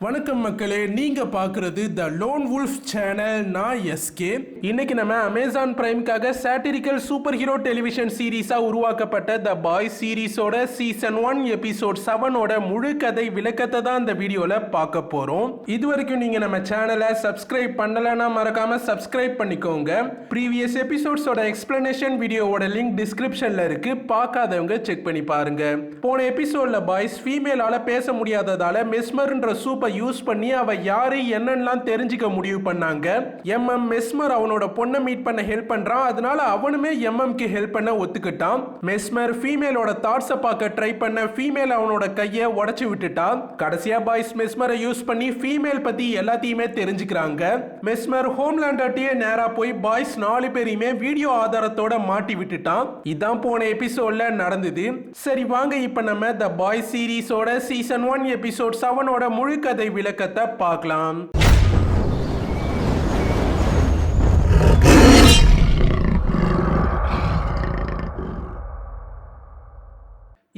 வணக்கம் மக்களே, நீங்க பாக்குறது த லோன் வுல்ஃப் சேனல். நான் எஸ்கே. இன்னைக்கு நம்ம அமேசான் பிரைம்காக சாட்டிரிக்கல் சூப்பர் ஹீரோ டெலிவிஷன் சீரீஸா உருவாக்கப்பட்ட த பாய்ஸ் சீரீஸோட சீசன் 1 எபிசோட் 7ஓட முழு கதை விளக்கத்தை தான் இந்த வீடியோல பார்க்க போறோம். இது வரைக்கும் நீங்க நம்ம சேனலை சப்ஸ்கிரைப் பண்ணலன்னா மறக்காம சப்ஸ்கிரைப் பண்ணிக்கோங்க. ப்ரீவியஸ் எபிசோட்ஸோட எக்ஸ்பிளனேஷன் வீடியோவோட லிங்க் டிஸ்கிரிப்ஷன்ல இருக்கு, பார்க்காதவங்க செக் பண்ணி பாருங்க. போன எபிசோட்ல பாய்ஸ் ஃபீமேலால பேச முடியாததால மெஸ்மர்ன்ற சூப்பர் யூஸ் பண்ணி அவ யாரு என்னன்னு தெரிஞ்சுக்க முடிவு பண்ணாங்க. எம்எம் மெஸ்மர் அவனோட பொண்ணை மீட் பண்ண ஹெல்ப் பண்றான், அதனால அவனுமே எம்எம்க்கு ஹெல்ப் பண்ண ஒத்துக்கிட்டான். மெஸ்மர் ஃபீமேலோட தாட்ஸை பார்க்க ட்ரை பண்ண ஃபீமேல் அவனோட கையை உடைச்சு விட்டுட்டான். கடைசியா பாய்ஸ் மெஸ்மரை யூஸ் பண்ணி ஃபீமேல் பத்தி எல்லாத்தையுமே தெரிஞ்சுக்கிறாங்க. மெஸ்மர் ஹோம்லேண்டர்ட்டே நேரா போய் பாய்ஸ் 4 பேரையுமே வீடியோ ஆதாரத்தோட மாட்டி விட்டுட்டான். இதான் போன எபிசோட்ல நடந்தது. சரி வாங்க இப்ப நம்ம த பாய்ஸ் சீரீஸோட சீசன் 1 எபிசோட் 7ஓட முழு கதை விளக்கத்தை பார்க்கலாம்.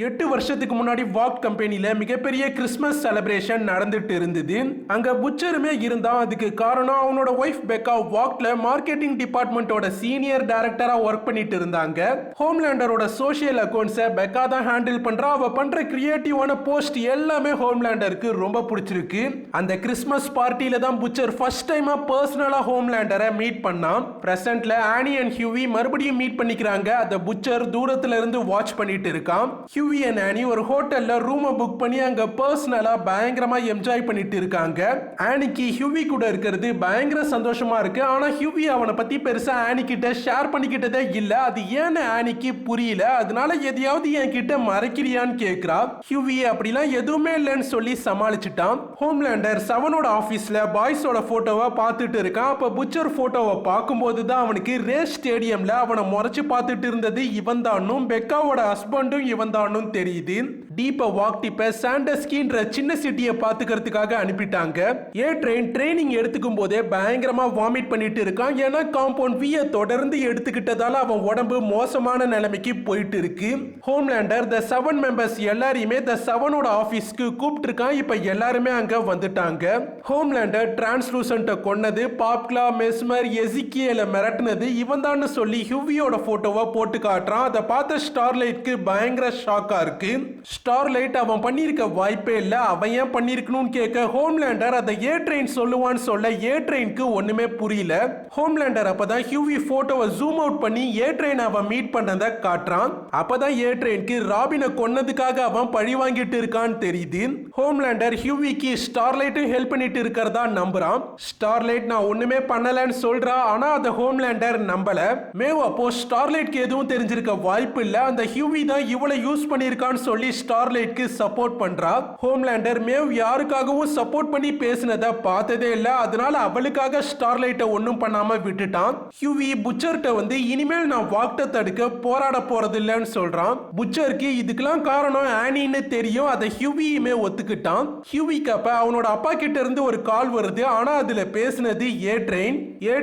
8 வருஷத்துக்கு முன்னாடி வாக் கம்பெனில மிகப்பெரிய கிறிஸ்மஸ் செலிப்ரேஷன் நடந்துட்டு இருந்தது. அங்க புச்சருமே இருந்தான். அதுக்கு காரணம் அவனோட ஒய்ஃப் பெக்கா வாக்ல மார்க்கெட்டிங் டிபார்ட்மெண்டோட சீனியர் டைரக்டரா ஒர்க் பண்ணிட்டு இருந்தாங்க. ஹோம்லேண்டரோட சோஷியல் அக்கவுண்ட்ஸை பெக்கா தான் ஹேண்டில் பண்றா. அவ பண்ற கிரியேட்டிவான போஸ்ட் எல்லாமே ஹோம்லேண்டருக்கு ரொம்ப பிடிச்சிருக்கு. அந்த கிறிஸ்மஸ் பார்ட்டியில தான் புச்சர் ஃபர்ஸ்ட் டைமா பர்சனலா ஹோம்லேண்டரை மீட் பண்ணான். பிரசன்ட்ல ஆனி அண்ட் ஹியூவி மறுபடியும் மீட் பண்ணிக்கிறாங்க. அந்த புச்சர் தூரத்துல இருந்து வாட்ச் பண்ணிட்டு இருக்கான். ஹியூவி அண்ட் ஆனி ஒரு ஹோட்டல்ல ரூமை புக் பண்ணி அங்க பர்சனலா பயங்கரமா என்ஜாய் பண்ணிட்டு இருக்காங்க. ஆனிக்கு ஹியூவி கூட இருக்கிறது பயங்கர சந்தோஷமா இருக்கு. ஆனா ஹியூவி அவனை பத்தி பெருசா ஆனி கிட்ட ஷேர் பண்ணிக்கிட்டதே இல்ல. அது ஏன்னு ஆனிக்கு புரியல. அதனால எதையாவது என் கிட்ட மறைக்கிறியான்னு கேக்குறா. ஹியூவி அப்படிலாம் எதுவுமே இல்லைன்னு சொல்லி சமாளிச்சுட்டான். ஹோம்லேண்டர் 7ஓட ஆபீஸ்ல பாய்ஸோட போட்டோவை பார்த்துட்டு இருக்கான். அப்ப புச்சர் போட்டோவை பார்க்கும்போது தான் அவனுக்கு ரேஸ் ஸ்டேடியம்ல அவனை முறைச்சு பார்த்துட்டு இருந்தது இவன் தானும் பெக்காவோட ஹஸ்பண்டும் இவன் தானும் தெரியுது. டீப்பா வாக் டிப்ப சாண்டஸ்கின்ற சின்ன சிட்டியை பாத்துக்கிறதுக்காக அனுப்பிட்டாங்க. ஏ ட்ரைனிங் எடுத்துக்கும் போதே பயங்கரமா வாமிட் பண்ணிட்டு இருக்கான். ஏன்னா காம்பவுண்ட் வியை தொடர்ந்து எடுத்துக்கிட்டதால அவன் உடம்பு மோசமான நிலைமைக்கு போயிட்டு இருக்கு. ஹோம்லேண்டர் த 7 மெம்பர்ஸ் எல்லாரையுமே த 7ஓட ஆபீஸ்க்கு கூப்பிட்டு இருக்கான். இப்ப எல்லாருமே அங்க வந்துட்டாங்க. ஹோம்லேண்டர் டிரான்ஸ்லூசன்ட்ட கொன்னது, பாப்க்லா மெஸ்மர் எசிக்கியல மிரட்டினது இவன் தான் சொல்லி ஹியூவியோட போட்டோவை போட்டு காட்டுறான். அதை பார்த்த ஸ்டார்லைட்க்கு பயங்கர ஷாக்கா இருக்கு. ஸ்டார்லைட் அவன் பண்ணிருக்க வாய்ப்பே இல்ல, அவன் ஏன் பண்ணிருக்கணும்னு கேட்க ஹோம்லேண்டர் அதை ஏ ட்ரெயின் சொல்லுவான்னு சொல்ல ஏ ட்ரெயினுக்கு ஒண்ணுமே புரியல. ஹோம்லேண்டர் அப்பதான் ஹியூவி போட்டோவை ஜூம் அவுட் பண்ணி ஏ ட்ரெயின் அவன் மீட் பண்ணதை காட்டுறான். அப்பதான் ஏ ட்ரெயினுக்கு ராபினை கொன்னதுக்காக அவன் பழி வாங்கிட்டு இருக்கான்னு தெரியுது. ஹோம்லேண்டர் ஹியூவிக்கு ஸ்டார்லைட்டும் ஹெல்ப் பண்ணிட்டு இருக்கிறதா நம்புறான். ஸ்டார்லைட் நான் ஒண்ணுமே பண்ணலன்னு சொல்றா. ஆனா அதை ஹோம்லேண்டர் நம்பல. மேவ் அப்போ ஸ்டார்லைட்க்கு எதுவும் தெரிஞ்சிருக்க வாய்ப்பு இல்ல, அந்த ஹியூவி தான் இவளை யூஸ் பண்ணிருக்கான்னு சொல்லி ஸ்டார்லைட்க்கு சப்போர்ட் பண்றா. ஹோம்லேண்டர் மேவ் யாருக்காகவும் சப்போர்ட் பண்ணி பேசினதை பார்த்ததே இல்ல, அதனால அவளுக்காக ஸ்டார்லைட்டை ஒன்னும் பண்ணாம விட்டுட்டான். ஹியூவி புச்சர்ட்ட வந்து இனிமேல் நான் வாக்ட தடுக்க போராட போறது இல்லைன்னு சொல்றான். புச்சருக்கு இதுக்கெல்லாம் காரணம் ஆனின்னு தெரியும். அதை ஹியூவியுமே ஒத்துக்கிட்டான். ஹியூவிக்கு அப்ப அவனோட அப்பா கிட்ட இருந்து ஒரு கால் வருது. ஆனா அதுல பேசினது ஏ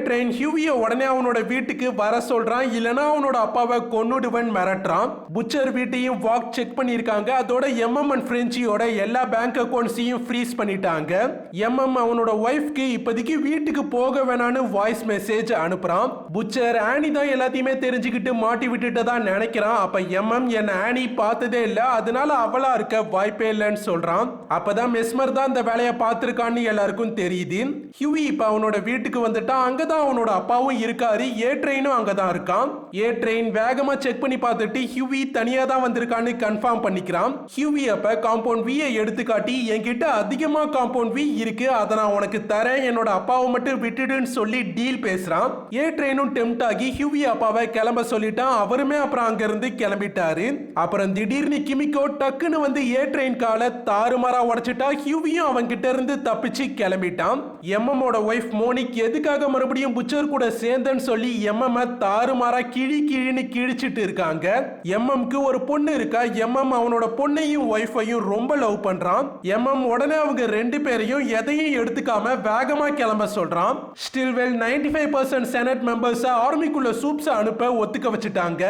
ட்ரெயின் ஹியூவிய உடனே அவனோட வீட்டுக்கு வர சொல்றான். இல்லனா அவனோட அப்பாவை கொன்னுடுவன் மிரட்டுறான். புச்சர் வீட்டையும் வாக் செக் பண்ணிருக்காங்க. அதோட எம்எம் அண்ட் ஃப்ரெஞ்சியோட எல்லா பேங்க் அக்கவுண்ட்ஸையும் ஃப்ரீஸ் பண்ணிட்டாங்க. எம்எம் அவனோட ஒய்ஃப்க்கு இப்போதைக்கு வீட்டுக்கு போக வேணான்னு வாய்ஸ் மெசேஜ் அனுப்புறான். புச்சர் ஆனி தான் எல்லாத்தையுமே தெரிஞ்சுக்கிட்டு மாட்டி விட்டுட்டதா நினைக்கிறான். அப்ப எம்எம் என்ன ஆனி பார்த்ததே இல்ல, அதனால அவளா இருக்க வாய்ப்பே இல்லைன்னு சொல்றான். அப்பதான் மெஸ்மர் தான் இந்த வேலையை பார்த்திருக்கான்னு எல்லாருக்கும் தெரியுது. ஹியூவி இப்ப அவனோட வீட்டுக்கு வந்துட்டான். அங்கதான் அவனோட அப்பாவும் இருக்காரு. ஏ ட்ரெயினும் அங்கதான் இருக்கான். ஏ ட்ரெயின் வேகமா செக் பண்ணி பார்த்துட்டு ஹியூவி தனியா தான் வந்திருக்கான்னு கன்ஃபார்ம் பண்ணிக்கிறான். ஹியூவி அப்ப காம்பவுண்ட் வியை எடுத்து காட்டி என்கிட்ட அதிகமா காம்பவுண்ட் வி இருக்கு, அதை நான் உனக்கு தரேன், என்னோட அப்பாவை மட்டும் விட்டுடுன்னு சொல்லி டீல் பேசுறான். ஏ ட்ரெயினும் டெம்ட் ஆகி ஹியூவி அப்பாவை கிளம்ப சொல்லிட்டான். அவருமே அப்புறம் அங்க இருந்து கிளம்பிட்டாரு. அப்புறம் திடீர்னு கிமிக்கோ டக்குன்னு வந்து ஏ ட்ரெயின் காலை தாறுமாறா உடைச்சிட்டா. ஹியூவியும் அவன் கிட்ட இருந்து தப்பிச்சு கிளம்பிட்டான். எம்எம்மோட ஒய்ஃப் மோனிக் எதுக்காக மறுபடியும் புச்சர் கூட சேர்ந்தேன்னு சொல்லி எம்எம் தாறுமாறா கிழின்னு கிழிச்சிட்டு இருக்காங்க. எம்எம்க்கு ஒரு பொண்ணு இருக்கா. எம்எம் அவனோட பொண்ணையும் ஒய்ஃபையும் ரொம்ப லவ் பண்றான். எம்எம் உடனே அவங்க ரெண்டு பேரையும் எதையும் எடுத்துக்காம வேகமா கிளம்ப சொல்றான். ஸ்டில்வெல் 95% செனட் மெம்பர்ஸ் ஆர்மிக்குள்ள சூப்ஸ் அனுப்ப ஒத்துக்க வச்சுட்டாங்க.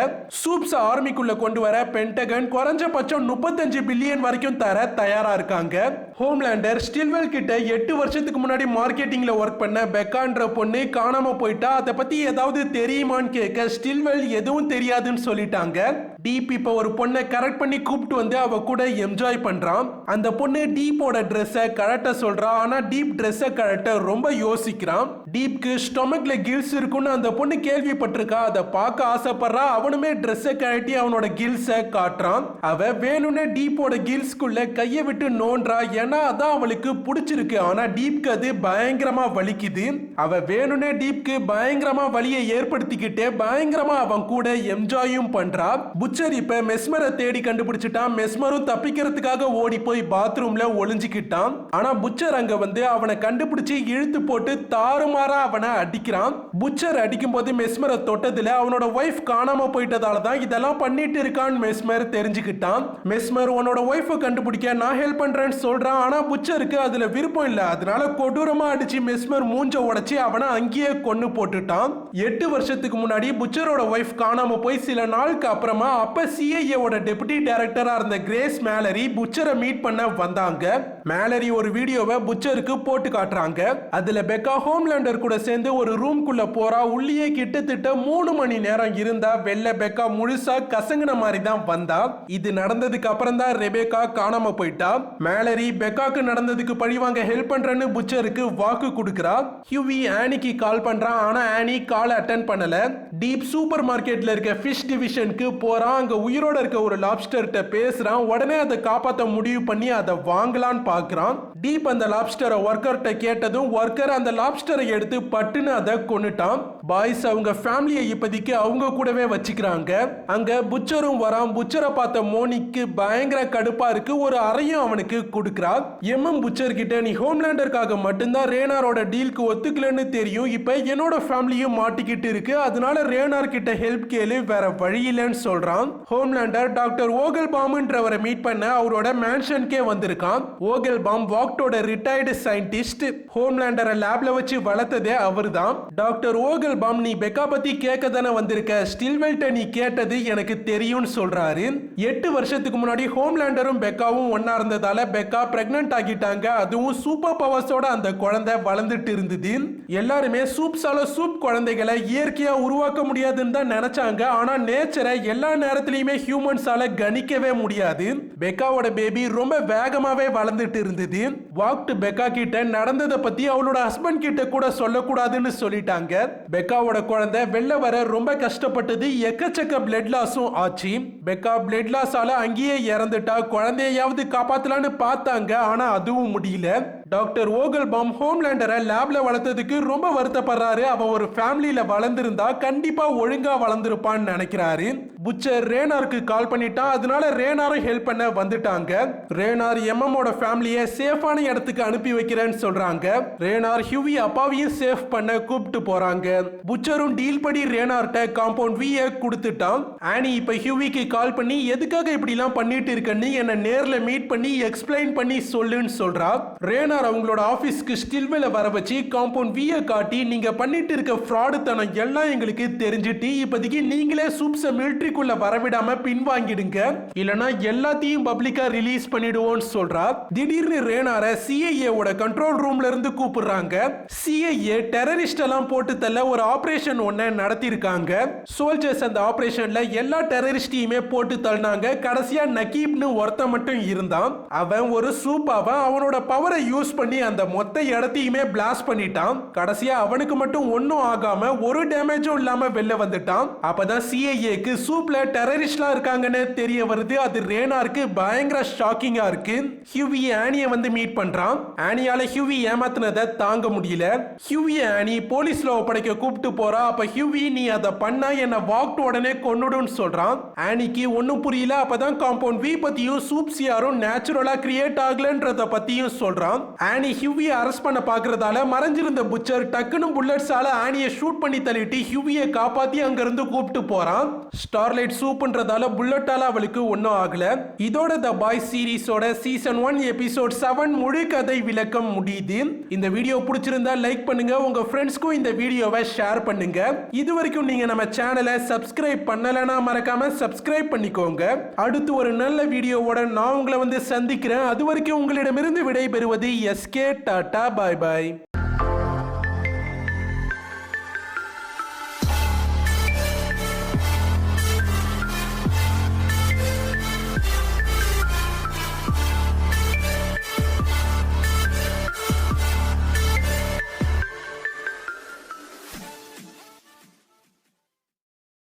சூப்ஸ் ஆர்மிக்குள்ள கொண்டு வர பென்டகன் குறைஞ்சபட்சம் 35 பில்லியன் வரைக்கும் தர தயாரா இருக்காங்க. ஹோம்லேண்டர் ஸ்டில்வெல் கிட்ட 8 வருஷத்துக்கு முன்னாடி மார்க்கெட்டிங்ல ஒர்க் பண்ண பெக்கான்ற பொண்ணு காணாம போயிட்டா, அதை பத்தி ஏதாவது தெரியுமான்னு கேட்க ஸ்டில்வெல் எதுவும் தெரியாதுன்னு சொல்லிட்டாங்க. டீப் இப்ப ஒரு பொண்ணை கரெக்ட் பண்ணி கூப்பிட்டு வந்து அவ கூட என்ஜாய் பண்றான். அந்த பொண்ணு டீப்போட ட்ரெஸ்ஸை கழட்ட சொல்றா. ஆனா டீப் ட்ரெஸ்ஸை கழட்ட ரொம்ப யோசிக்கிறான். டீப்க்கு ஸ்டொமக்ல கில்ஸ் இருக்குன்னு அந்த பொண்ணு கேள்விப்பட்டிருக்கா. அதை பார்க்க ஆசைப்படுறா. அவனுமே ட்ரெஸ்ஸை கழட்டி அவனோட கில்ஸை காட்டுறான். அவ வேணும்னே டீப்போட கில்ஸ்குள்ள கையை விட்டு நோன்றா. ஏன்னா அதான் அவளுக்கு பிடிச்சிருக்கு. ஆனா டீப்க்கு அது பயங்கரமா வலிக்குது. அவ வேணும்னே டீப்க்கு பயங்கரமா வலியை ஏற்படுத்திக்கிட்டே பயங்கரமா அவன் கூட என்ஜாயும் பண்றா. புச்சர் இப்ப மெஸ்மரை தேடி கண்டுபிடிச்சிட்டான். மெஸ்மரும் தப்பிக்கிறதுக்காக ஓடி போய் பாத்ரூம்ல ஒளிஞ்சுக்கிட்டான். ஆனா புச்சர் அங்க வந்து அவனை கண்டுபிடிச்சு இழுத்து போட்டு தாறுமாறா அவனை அடிக்கிறான். புச்சர் அடிக்கும் போது மெஸ்மரை தொட்டதுல அவனோட ஒய்ஃப் காணாம போயிட்டதால தான் இதெல்லாம் பண்ணிட்டு இருக்கான்னு மெஸ்மர் தெரிஞ்சுக்கிட்டான். மெஸ்மர் உன்னோட ஒய்ஃபை கண்டுபிடிக்க நான் ஹெல்ப் பண்றேன்னு சொல்றான். ஆனா புச்சருக்கு அதுல விருப்பம் இல்ல. அதனால கொடூரமா அடிச்சு மெஸ்மர் மூஞ்ச உடைச்சு அவனை அங்கேயே கொன்னு போட்டுட்டான். 8 வருஷத்துக்கு முன்னாடி புச்சரோட ஒய்ஃப் காணாம போய் சில நாளுக்கு அப்புறமா அப்ப CIA ஓட டெபுட்டி டைரக்டரா இருந்த கிரேஸ் மேலரி புச்சரை மீட் பண்ண வந்தாங்க. மேலரி ஒரு வீடியோவை புச்சருக்கு போட்டு காட்டுறாங்க. அதுல பெக்கா ஹோம்லேண்டர் கூட சேர்ந்து ஒரு ரூம்குள்ள போறா. உள்ளே கிட்டத்தட்ட 3 மணி நேரம் இருந்தா. வெள்ள பெக்கா முழுசா கசங்கின மாதிரி தான் வந்தா. இது நடந்ததுக்கு அப்புறம் தான் ரெபேக்கா காணாம போயிட்டா. மேலரி பெக்காக்கு நடந்ததுக்கு பழிவாங்க ஹெல்ப் பண்றேன்னு புச்சருக்கு வாக்கு கொடுக்கறா. ஹியூவி ஆனிக்கு கால் பண்றான். ஆனா ஆனி கால் அட்டென்ட் பண்ணல. டீப் சூப்பர் மார்க்கெட்ல இருக்க ஃபிஷ் டிவிஷனுக்கு போறான். அங்க உயிரோட இருக்க ஒரு லாப்ஸ்டர்கிட்ட பேசுறான். உடனே அதை காப்பாற்ற முடிவு பண்ணி அதை வாங்கலான்னு பார்க்கறான். டீப் அந்த லாப்ஸ்டரை ஒர்க்கர்கிட்ட கேட்டதும் ஒர்க்கர் அந்த லாப்ஸ்டரை எடுத்து பட்டுன்னு அதை கொன்னுட்டான். பாய்ஸ் அவங்க ஃபேமிலியை இப்போதைக்கு அவங்க கூடவே வச்சுக்கிறாங்க. அங்க புச்சரும் வரான். புச்சரை பார்த்த மோனிக்கு பயங்கர கடுப்பா இருக்கு. ஒரு அறையும் அவனுக்கு கொடுக்கறா. எம்எம் புச்சர் கிட்ட நீ ஹோம்லேண்டருக்காக மட்டும்தான் ரேனாரோட டீலுக்கு ஒத்துக்கலன்னு தெரியும். இப்ப என்னோட ஃபேமிலியும் மாட்டிக்கிட்டு இருக்கு. அதனால ரேனார் கிட்ட ஹெல்ப் கேளு, வேற வழி இல்லைன்னு சொல்றான். ஹோம்லேண்டர் டாக்டர் ஓகல்பாம்ன்றவரை மீட் பண்ண அவரோட மேன்ஷனுக்கே வந்திருக்கான். ஓகல்பாம் வாக்டோட ரிட்டையர்டு சயின்டிஸ்ட். ஹோம்லேண்டரை லேப்ல வச்சு வளர்த்ததே அவர்தான். டாக்டர் ஓகல்பாம் நீ பெக்கா பத்தி கேட்க தானே வந்திருக்க. ஸ்டில்வெல்ட்ட நீ கேட்டது எனக்கு தெரியும்னு சொல்றாரு. 8 வருஷத்துக்கு முன்னாடி ஹோம்லேண்டரும் பெக்காவும் ஒன்னா இருந்ததால பெக்கா பிரெக்னன்ட் ஆகிட்டாங்க. அதுவும் சூப்பர் பவர்ஸோட அந்த குழந்தை வளர்ந்துட்டு இருந்தது. எல்லாருமே சூப் குழந்தைகளை இயற்கையா உருவாக்க முடியாதுன்னு தான் நினைச்சாங்க. ஆனா நேச்சரை எல்லா நேரத்திலயுமே ஹியூமன்ஸால கணிக்கவே முடியாது. பெக்காவோட பேபி ரொம்ப வேகமாவே வளர்ந்துட்டு இருந்தது. வாக்ட் பெக்கா கிட்ட நடந்ததை பத்தி அவளோட ஹஸ்பண்ட் கிட்ட கூட சொல்லக்கூடாதுன்னு சொல்லிட்டாங்க. பெக்காவோட குழந்தை வெளில வர ரொம்ப கஷ்டப்பட்டது. எக்கச்சக்க பிளட் லாஸும் ஆச்சு. பெக்கா பிளட் லாஸால அங்கேயே இறந்துட்டா. குழந்தையாவது காப்பாத்தலான்னு பார்த்தாங்க. ஆனா அதுவும் முடியல. டாக்டர் ஓகல்பாம் ஹோம்லேண்டரை லேப்ல வளர்த்ததுக்கு ரொம்ப வருத்தப்படுறாரு. அவன் ஒரு ஃபேமிலியில வளர்ந்திருந்தா கண்டிப்பா ஒழுங்கா வளர்ந்திருப்பான்னு நினைக்கிறாரு. புச்சர் ரேனாருக்கு கால் பண்ணிட்டான். அதனால ரேனாரும் ஹெல்ப் பண்ண வந்துட்டாங்க. ரேனார் எம்எம்மோட ஃபேமிலியை சேஃபான இடத்துக்கு அனுப்பி வைக்கிறேன்னு சொல்றாங்க. ரேனார் ஹியூவி அப்பாவையும் சேஃப் பண்ண கூப்பிட்டு போறாங்க. புச்சரும் டீல் படி ரேனார்ட்ட காம்பவுண்ட் வியை கொடுத்துட்டான். ஆனி இப்ப ஹியூவிக்கு கால் பண்ணி எதுக்காக இப்படிலாம் பண்ணிட்டு இருக்கன்னு என்ன நேர்ல மீட் பண்ணி எக்ஸ்பிளைன் பண்ணி சொல்லுன்னு சொல்றா. ரேனார் அவங்களோட ஆபீஸ்க்கு ஸ்டில்வெல வர வச்சு காம்பவுண்ட் வியை காட்டி நீங்க பண்ணிட்டு இருக்க ஃப்ராடு தனம் எல்லாம் எங்களுக்கு தெரிஞ்சிட்டு இப்போதைக்கு நீங்களே சூப்ஸ மிலிட்டரிக்குள்ள வரவிடாம பின்வாங்கிடுங்க, இல்லனா எல்லாத்தையும் பப்ளிக்கா ரிலீஸ் பண்ணிடுவோம்னு சொல்றா. திடீர்னு ரேனார CIA ஓட கண்ட்ரோல் ரூம்ல இருந்து கூப்பிடுறாங்க. CIA டெரரிஸ்ட் எல்லாம் போட்டு தள்ள ஒரு ஆபரேஷன் ஒன்ன நடத்தி இருக்காங்க. சோல்ஜர்ஸ் அந்த ஆபரேஷன்ல எல்லா டெரரிஸ்டையுமே போட்டு தள்ளினாங்க. கடைசியா நகீப்னு ஒருத்தன் மட்டும் இருந்தான். அவன் ஒரு சூப்பாவ அவனோட பவரை யூஸ் பண்ணி அந்த மொத்த இடத்தையுமே பிளாஸ்ட் பண்ணிட்டான். கடைசியா அவனுக்கு மட்டும் ஒன்னும் ஆகாம ஒரு டேமேஜும் இல்லாம வெளில வந்துட்டான். அப்பதான் CIAக்கு சூப்ல டெரரிஸ்ட்லாம் இருக்காங்கன்னு தெரிய வருது. அது ரேனாருக்கு பயங்கர ஷாக்கிங்கா இருக்கு. ஹியூவி ஆனியை வந்து மீட் பண்றான். ஆனியால ஹியூவி ஏமாத்தினதை தாங்க முடியல. ஹியூவி ஆனி போலீஸ்ல ஒப்படைக்க கூப்பிட்டு போறா. அப்ப ஹியூவி நீ அதை பண்ணா என்ன வாக்ட் உடனே கொன்னுடுன்னு சொல்றான். ஆனிக்கு ஒன்னும் புரியல. அப்பதான் காம்பவுண்ட் வி பத்தியும் சூப்ஸ் யாரும் நேச்சுரலா கிரியேட் ஆகலன்றத பத்தியும் சொல்றான். ஆனி ஹியூவியை அரெஸ்ட் பண்ண பாக்குறதால மறைஞ்சிருந்த புச்சர் டக்குன்னு புல்லட்ஸால ஆனியை ஷூட் பண்ணி தள்ளிட்டு ஹியூவியை காப்பாத்தி அங்கிருந்து கூப்பிட்டு போறான். ஸ்டார்லைட் சூப்ன்றதால புல்லட்டால அவளுக்கு ஒன்னும் ஆகல. இதோட த பாய்ஸ் சீரிஸோட சீசன் 1 எபிசோட் 7 முழு கதை விளக்கம் முடியுது. இந்த வீடியோ பிடிச்சிருந்தா லைக் பண்ணுங்க, உங்க ஃப்ரெண்ட்ஸ்க்கும் இந்த வீடியோவை ஷேர் பண்ணுங்க. இது வரைக்கும் நீங்க நம்ம சேனலை சப்ஸ்கிரைப் பண்ணலனா மறக்காம சப்ஸ்கிரைப் பண்ணிக்கோங்க. அடுத்து ஒரு நல்ல வீடியோவோட நான் உங்களை வந்து சந்திக்கிறேன். அது வரைக்கும் உங்களிடமிருந்து விடை பெறுவது எஸ்கே. டாடா, பாய் பாய்.